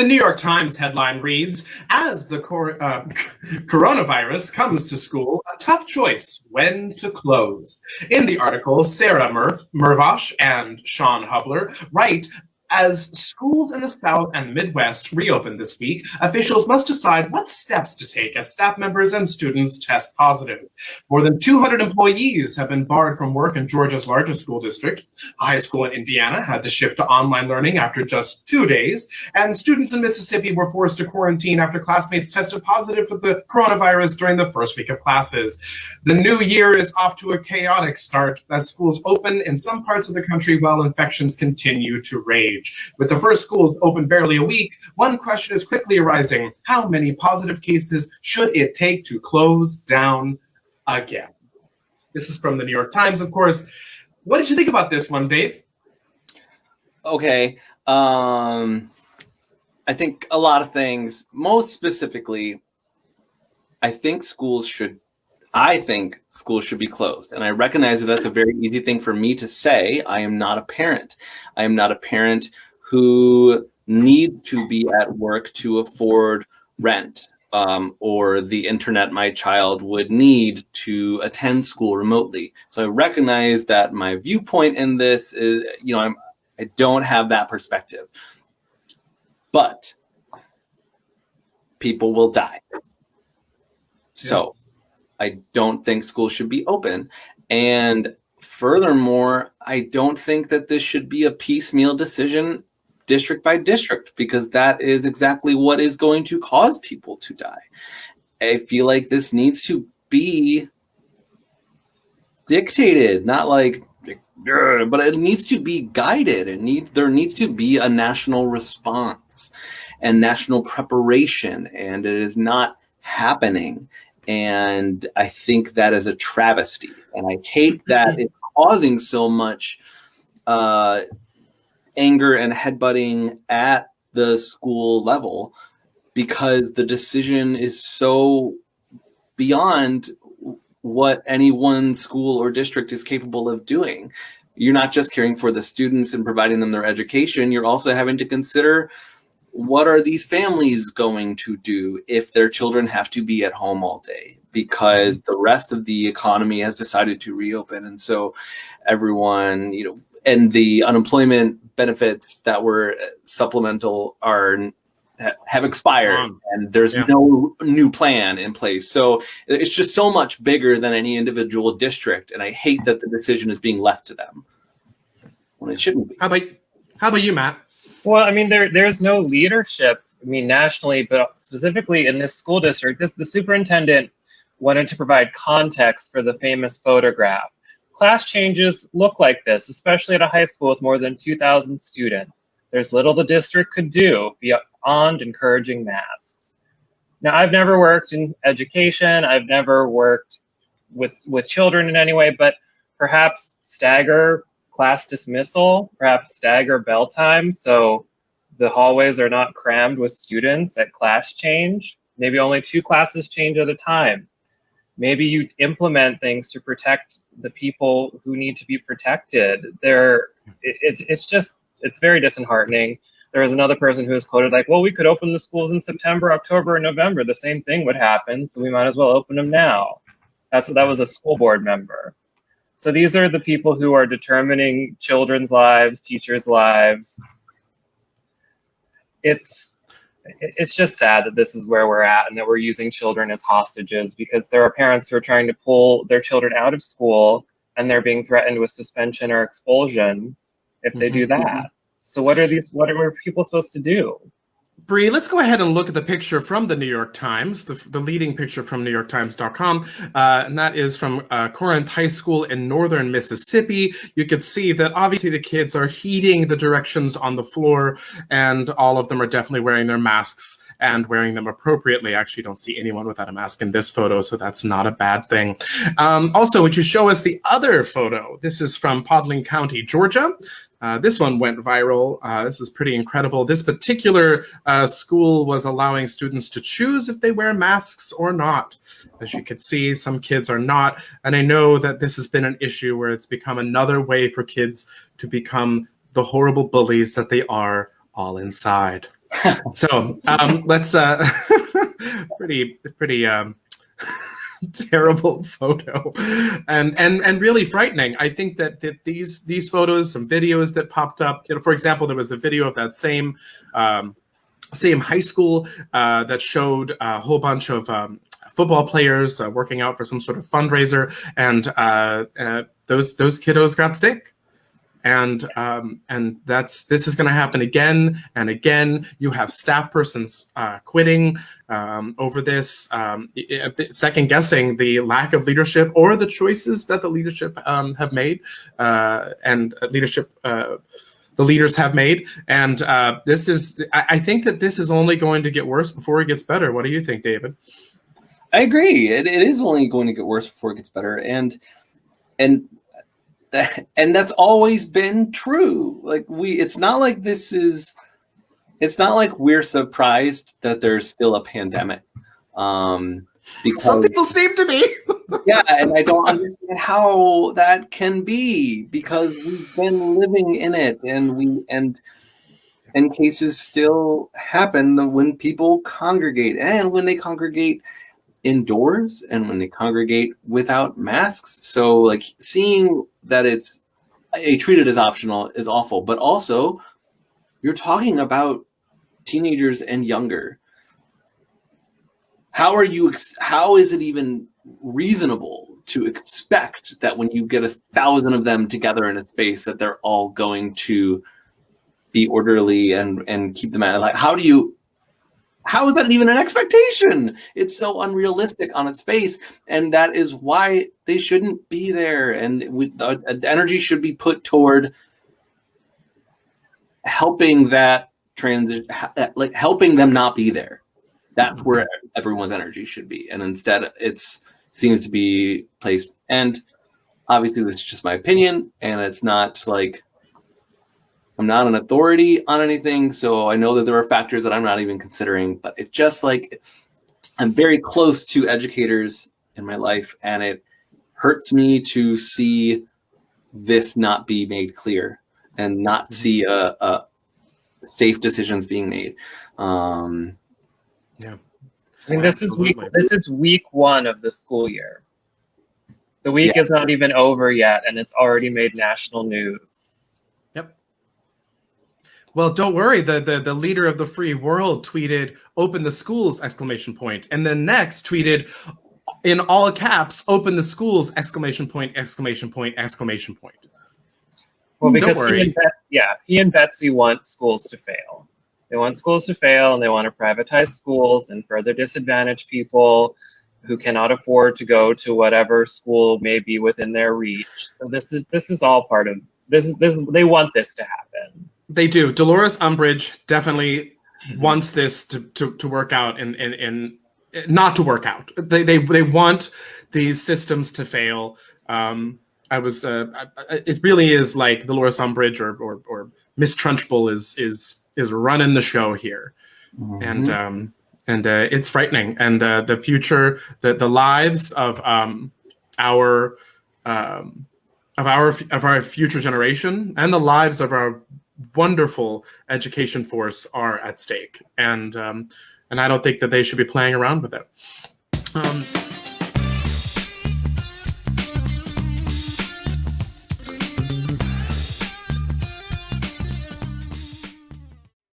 The New York Times headline reads, as the coronavirus comes to school, a tough choice when to close. In the article, Sarah Murvash and Sean Hubler write, as schools in the South and Midwest reopen this week, officials must decide what steps to take as staff members and students test positive. More than 200 employees have been barred from work in Georgia's largest school district. A high school in Indiana had to shift to online learning after just 2 days, and students in Mississippi were forced to quarantine after classmates tested positive for the coronavirus during the first week of classes. The new year is off to a chaotic start as schools open in some parts of the country while infections continue to rage. With the first schools open barely a week, one question is quickly arising: how many positive cases should it take to close down again? This is from the New York Times, of course. What did you think about this one, Dave? Okay. I think a lot of things. Most specifically, I think schools should be closed. And I recognize that that's a very easy thing for me to say. I am not a parent. I am not a parent who needs to be at work to afford rent or the internet my child would need to attend school remotely. So I recognize that my viewpoint in this is, I don't have that perspective. But people will die. So I don't think schools should be open. And furthermore, I don't think that this should be a piecemeal decision district by district, because that is exactly what is going to cause people to die. I feel like this needs to be dictated, not like, but it needs to be guided. There needs to be a national response and national preparation, and it is not happening. And I think that is a travesty. And I hate that it's causing so much anger and headbutting at the school level, because the decision is so beyond what any one school or district is capable of doing. You're not just caring for the students and providing them their education, you're also having to consider, what are these families going to do if their children have to be at home all day because the rest of the economy has decided to reopen? And so everyone, and the unemployment benefits that were supplemental have expired, and there's no new plan in place. So it's just so much bigger than any individual district. And I hate that the decision is being left to them when it shouldn't be. How about you, Matt? Well, I mean, there's no leadership, nationally, but specifically in this school district, the superintendent wanted to provide context for the famous photograph. Class changes look like this, especially at a high school with more than 2,000 students. There's little the district could do beyond encouraging masks. Now, I've never worked in education. I've never worked with children in any way, but perhaps stagger class dismissal, perhaps stagger bell time so the hallways are not crammed with students at class change. Maybe only 2 classes change at a time. Maybe you implement things to protect the people who need to be protected. It's very disheartening. There was another person who was quoted like, well, we could open the schools in September, October, and November. The same thing would happen, so we might as well open them now. That was a school board member. So these are the people who are determining children's lives, teachers' lives. It's just sad that this is where we're at and that we're using children as hostages, because there are parents who are trying to pull their children out of school and they're being threatened with suspension or expulsion if they do that. So what are people supposed to do? Bree, let's go ahead and look at the picture from the New York Times, the leading picture from NewYorkTimes.com, and that is from Corinth High School in northern Mississippi. You can see that obviously the kids are heeding the directions on the floor, and all of them are definitely wearing their masks and wearing them appropriately. I actually don't see anyone without a mask in this photo, so that's not a bad thing. Also, would you show us the other photo? This is from Podling County, Georgia. This one went viral. This is pretty incredible. This particular school was allowing students to choose if they wear masks or not. As you can see, some kids are not. And I know that this has been an issue where it's become another way for kids to become the horrible bullies that they are all inside. So let's pretty terrible photo, and really frightening. I think that these photos, some videos that popped up. For example, there was the video of that same high school that showed a whole bunch of football players working out for some sort of fundraiser, and those kiddos got sick. And this is going to happen again and again. You have staff persons quitting over this, second guessing the lack of leadership or the choices that the leadership have made, and the leaders have made. And I think that this is only going to get worse before it gets better. What do you think, David? I agree. It is only going to get worse before it gets better, and that's always been true. Like it's not like we're surprised that there's still a pandemic. Because, some people seem to be. Yeah, and I don't understand how that can be, because we've been living in it, and cases still happen when people congregate, and when they congregate indoors, and when they congregate without masks. So like seeing that it's treated as optional is awful, but also you're talking about teenagers and younger. How is it even reasonable to expect that when you get 1,000 of them together in a space that they're all going to be orderly and keep them at, like, how is that even an expectation? It's so unrealistic on its face, and that is why they shouldn't be there. And the energy should be put toward helping that transition, like helping them not be there. That's where everyone's energy should be, and instead it seems to be placed. And obviously, this is just my opinion, and it's not like I'm not an authority on anything, so I know that there are factors that I'm not even considering, but it just like I'm very close to educators in my life, and it hurts me to see this not be made clear and not see safe decisions being made. Yeah. I mean, this is week 1 of the school year. The week is not even over yet, and it's already made national news. Well, don't worry. The leader of the free world tweeted, "Open the schools!" ! And then next tweeted, in all caps, "Open the schools!" ! Well, because he and Betsy want schools to fail. They want schools to fail, and they want to privatize schools and further disadvantage people who cannot afford to go to whatever school may be within their reach. So this is all part of this. They want this to happen. They do. Dolores Umbridge definitely wants this to work out and not to work out. They want these systems to fail. It really is like Dolores Umbridge or Miss Trunchbull is running the show here, and it's frightening. And the future, the lives of our future generation and the lives of our wonderful education force are at stake, and I don't think that they should be playing around with it.